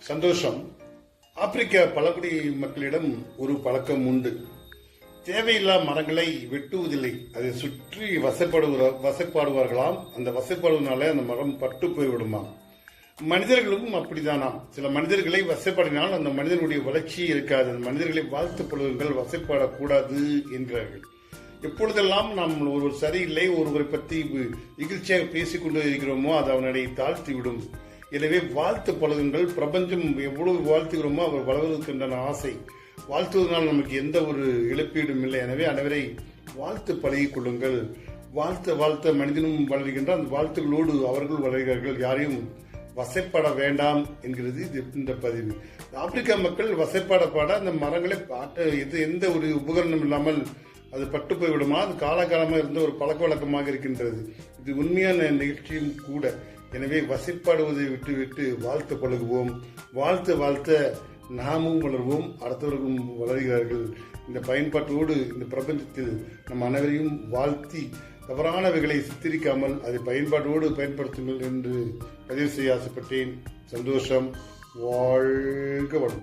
சந்தோஷம். ஆப்பிரிக்க பழங்குடி மக்களிடம் ஒரு பழக்கம் உண்டு. தேவையில்லா மரங்களை வெட்டுவதில்லை, அதை சுற்றி வசைப்பாடுவார்களாம். அந்த வசைப்பாடுவதனால அந்த மரம் பட்டு போய்விடுமா. மனிதர்களும் அப்படித்தானாம். சில மனிதர்களை வசைப்பாடினால் அந்த மனிதனுடைய வளர்ச்சி இருக்காது. அந்த மனிதர்களை வாழ்த்து பழகுங்கள், வசைப்பாடக்கூடாது என்கிறார்கள். எப்பொழுதெல்லாம் நாம் ஒருவர் சரியில்லை, ஒருவரை பற்றி இகழ்ச்சியாக பேசிக் கொண்டு இருக்கிறோமோ அது அவனை தாழ்த்திவிடும். எனவே வாழ்த்து பழகுங்கள். பிரபஞ்சம் எவ்வளவு வாழ்த்துகிறோமோ அவர் வளர்வதற்குண்டான ஆசை. வாழ்த்துவதனால் நமக்கு எந்த ஒரு இழப்பீடும் இல்லை. எனவே அனைவரை வாழ்த்து பழகிக் கொள்ளுங்கள். வாழ்த்த மனிதனும் வளர்கின்ற அந்த வாழ்த்துகளோடு அவர்கள் வளர்கிறார்கள். யாரையும் வசைப்பட வேண்டாம் என்கிறது இந்த பதிவு. ஆப்பிரிக்கா மக்கள் வசைப்பாட அந்த மரங்களை எந்த ஒரு உபகரணம் இல்லாமல் அது பட்டு போய்விடுமா. அது காலகாலமாக இருந்த ஒரு பழக்க வழக்கமாக இருக்கின்றது. இது உண்மையான நிகழ்ச்சியும் கூட. எனவே வசைப்பாடுவதை விட்டு வாழ்த்து பழகுவோம். வாழ்த்த நாமும் வளர்வோம், அடுத்தவர்களும் வளர்கிறார்கள். இந்த பயன்பாட்டோடு இந்த பிரபஞ்சத்தில் நம் அனைவரையும் வாழ்த்தி தவறானவைகளை சித்தரிக்காமல் அதை பயன்பாட்டோடு பயன்படுத்துங்கள் என்று பதிவு செய்ய ஆசைப்பட்டேன். சந்தோஷம். வாழ்க வளம்.